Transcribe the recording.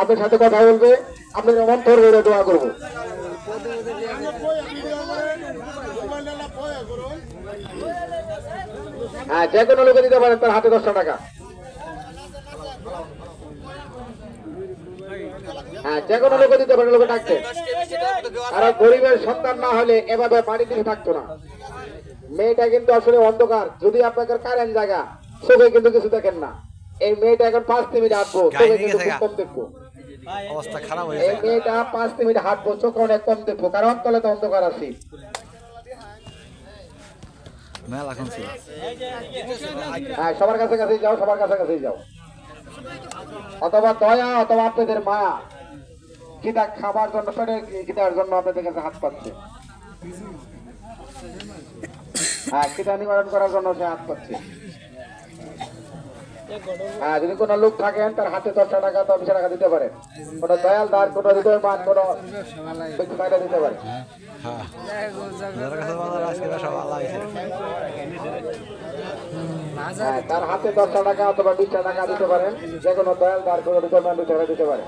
আপনার সাথে কথা বলবে, আপনার অন্তর ভরে দোয়া করবো। হ্যাঁ, যে কোনো লোকে দিতে পারেন, তার হাতে 10টা টাকা। হ্যাঁ, যে কোনো লোকে দিতে পারেন, লোকে ডাকতে। আর গরিবের সন্তান না হলে এভাবে বাড়ি দিকে থাকতো না। মেয়েটা কিন্তু আসলে অন্ধকার, যদি আপনাদের কারেন্ট জায়গা চোখে কিন্তু কিছু দেখেন না। এই মেয়েটা এখন 5 মিনিট হাঁটবো, চোখে কিন্তু খুব কম দেখবো। অবস্থা খারাপ হয়ে এই মেয়েটা 5 মিনিট হাঁটবো, চোখে অনেক কম দেখবো, কারণ তলে তো অন্ধকার আছে। হ্যাঁ, সবার কাছে কাছেই যাও, সবার কাছে কাছেই যাও। অথবা দয়া অথবা আপনাদের মায়া কিতা খাবার জন্য, কিতার জন্য আপনাদের কাছে হাত পাচ্ছে। হ্যাঁ, কিতা নিবারণ করার জন্য সে হাত পাচ্ছে। হ্যাঁ, যদি কোনো লোক থাকেন তার হাতে 10টা টাকা 20 টাকা দিতে পারে। কোনো দয়াল দার, কোনো হৃদয়বান, কোনো ব্যক্তি টাকা দিতে পারে। হ্যাঁ, তার হাতে 10টা টাকা অথবা 20টা টাকা দিতে পারেন। যে কোনো দয়াল দার, কোনো হৃদয়বান দিতে পারে।